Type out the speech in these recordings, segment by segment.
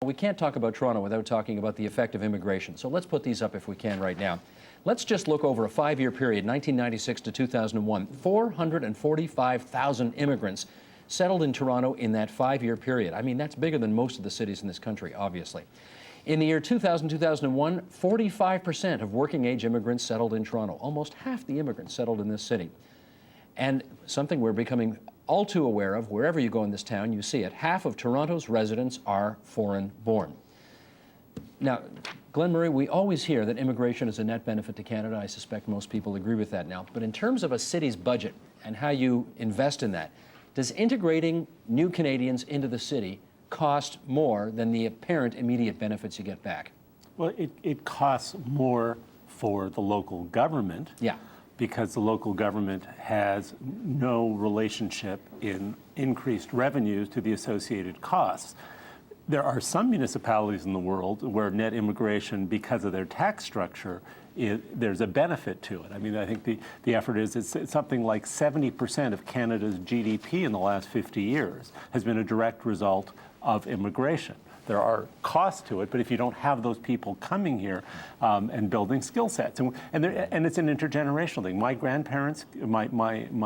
we can't talk about Toronto without talking about the effect of immigration. So let's put these up if we can right now. Let's just look over a 5-year period, 1996 to 2001. 445,000 immigrants settled in Toronto in that 5-year period. I mean, that's bigger than most of the cities in this country, obviously. In the year 2000, 2001, 45% of working-age immigrants settled in Toronto. Almost half the immigrants settled in this city. And something we're becoming all too aware of, wherever you go in this town, you see it. Half of Toronto's residents are foreign-born. Now, Glenn Murray, we always hear that immigration is a net benefit to Canada. I suspect most people agree with that now. But in terms of a city's budget and how you invest in that, does integrating new Canadians into the city cost more than the apparent immediate benefits you get back? Well, it costs more for the local government. Yeah. Because the local government has no relationship in increased revenues to the associated costs. There are some municipalities in the world where net immigration, because of their tax structure, there's a benefit to it. I mean, I think the effort is it's something like 70% of Canada's GDP in the last 50 years has been a direct result of immigration. There are costs to it, but if you don't have those people coming here and building skill sets, and it's an intergenerational thing. My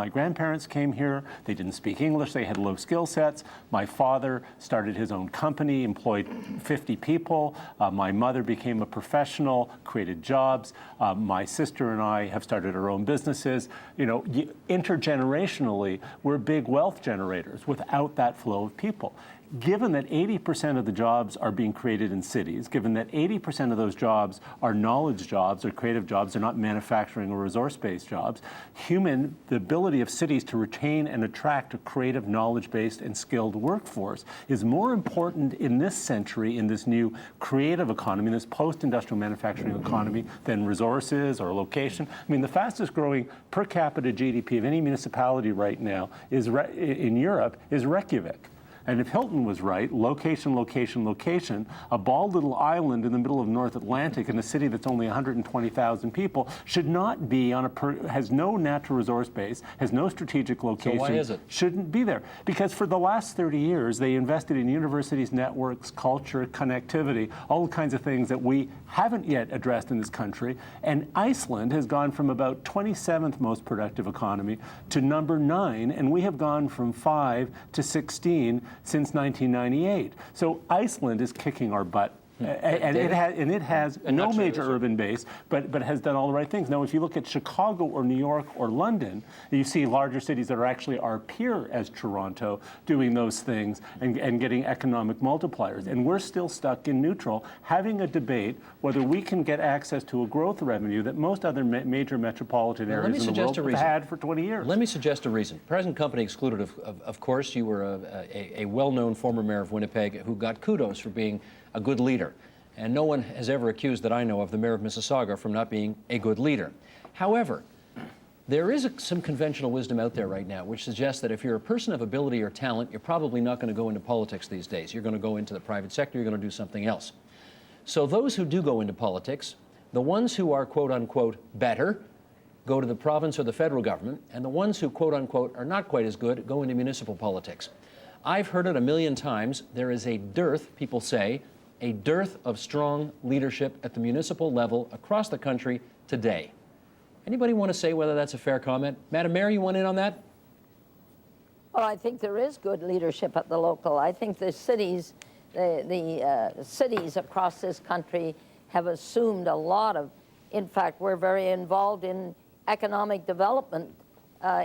grandparents came here. They didn't speak English. They had low skill sets. My father started his own company, employed 50 people. My mother became a professional, created jobs. My sister and I have started our own businesses. You know, intergenerationally, we're big wealth generators without that flow of people. Given that 80% of the jobs are being created in cities, given that 80% of those jobs are knowledge jobs or creative jobs, they're not manufacturing or resource-based jobs, the ability of cities to retain and attract a creative, knowledge-based and skilled workforce is more important in this century, in this new creative economy, this post-industrial manufacturing economy, than resources or location. I mean, the fastest growing per capita GDP of any municipality right now in Europe is Reykjavik. And if Hilton was right, location, location, location, a bald little island in the middle of North Atlantic in a city that's only 120,000 people should not be has no natural resource base, has no strategic location. So why is it? Shouldn't be there. Because for the last 30 years, they invested in universities, networks, culture, connectivity, all the kinds of things that we haven't yet addressed in this country. And Iceland has gone from about 27th most productive economy to number 9, and we have gone from 5 to 16 since 1998. So Iceland is kicking our butt. And it has no major urban base, but has done all the right things. Now, if you look at Chicago or New York or London, you see larger cities that are actually our peer as Toronto doing those things and getting economic multipliers. And we're still stuck in neutral, having a debate whether we can get access to a growth revenue that most other major metropolitan areas in the world have had for 20 years. Let me suggest a reason. Present company excluded, of course, you were a well-known former mayor of Winnipeg who got kudos for being a good leader. And no one has ever accused that I know of the mayor of Mississauga from not being a good leader. However, there is some conventional wisdom out there right now which suggests that if you're a person of ability or talent, you're probably not going to go into politics these days. You're going to go into the private sector, you're going to do something else. So those who do go into politics, the ones who are quote-unquote better, go to the province or the federal government, and the ones who quote-unquote are not quite as good go into municipal politics. I've heard it a million times. There is a dearth, people say, a dearth of strong leadership at the municipal level across the country today. Anybody want to say whether that's a fair comment? Madam Mayor, you want in on that? Well, I think there is good leadership at the local. I think the cities, cities across this country have assumed a lot of, in fact, we're very involved in economic development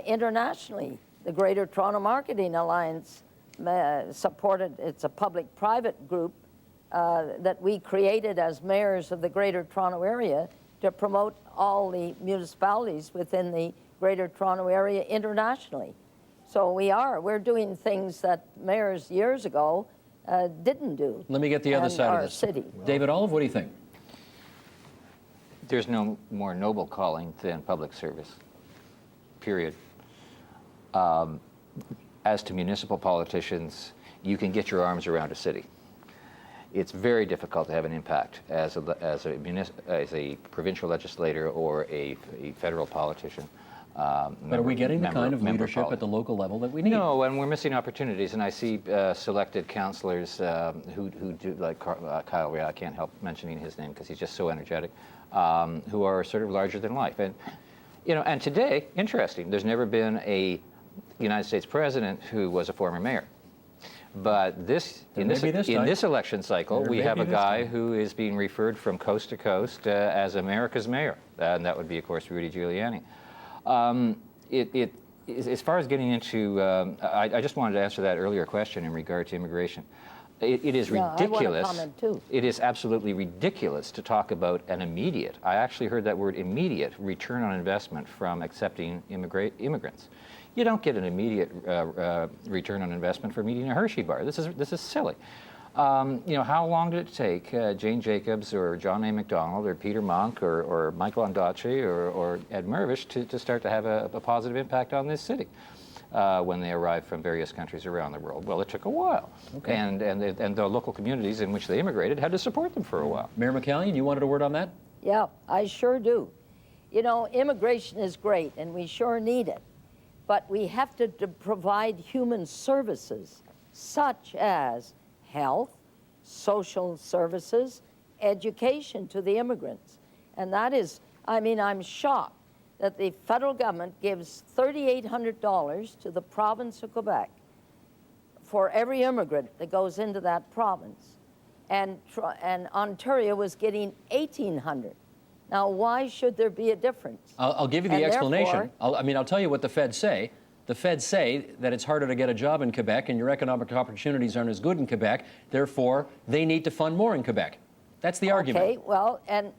internationally. The Greater Toronto Marketing Alliance supported, it's a public-private group that we created as mayors of the Greater Toronto Area to promote all the municipalities within the Greater Toronto Area internationally. So we're doing things that mayors years ago didn't do. Let me get the other side of this. City. David Olive, what do you think? There's no more noble calling than public service, period. As to municipal politicians, you can get your arms around a city. It's very difficult to have an impact as a provincial legislator or a federal politician. But are we getting the kind of leadership at the local level that we need? No, and we're missing opportunities. And I see selected councillors who do, like Kyle Rea, I can't help mentioning his name because he's just so energetic, who are sort of larger than life. And, you know, and today, interesting, there's never been a United States president who was a former mayor. But in this election cycle, we have a guy who is being referred from coast to coast as America's mayor, and that would be, of course, Rudy Giuliani. As far as getting into, I just wanted to answer that earlier question in regard to immigration. It is ridiculous. I want to comment too. It is absolutely ridiculous to talk about an immediate, I actually heard that word immediate, return on investment from accepting immigrants. You don't get an immediate return on investment from eating a Hershey bar. This is silly. You know, how long did it take Jane Jacobs or John A. MacDonald or Peter Monk or Michael Ondaatje or Ed Mirvish to start to have a positive impact on this city when they arrived from various countries around the world? Well, it took a while. Okay. And the local communities in which they immigrated had to support them for a while. Mayor McCallion, you wanted a word on that? Yeah, I sure do. You know, immigration is great, and we sure need it. But we have to provide human services such as health, social services, education to the immigrants. And that is, I mean, I'm shocked that the federal government gives $3,800 to the province of Quebec for every immigrant that goes into that province. And Ontario was getting $1,800. Now, why should there be a difference? I'll give you the explanation. I'll tell you what the Feds say. The Feds say that it's harder to get a job in Quebec and your economic opportunities aren't as good in Quebec. Therefore, they need to fund more in Quebec. That's the argument. Okay, well, and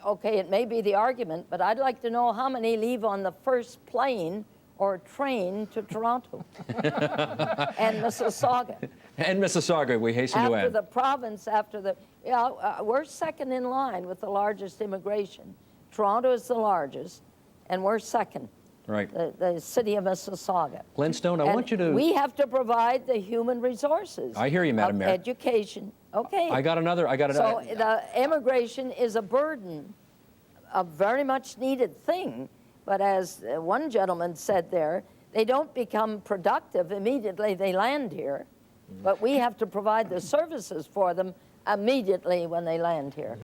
okay, it may be the argument, but I'd like to know how many leave on the first plane or train to Toronto and Mississauga. And Mississauga, we hasten to add. After the province, we're second in line with the largest immigration. Toronto is the largest, and we're second. Right. The city of Mississauga. Glenn Stone, I want you to... We have to provide the human resources. I hear you, Madam Mayor. Education. Okay. I got another. So the immigration is a burden, a very much needed thing. But as one gentleman said there, they don't become productive immediately they land here. But we have to provide the services for them immediately when they land here.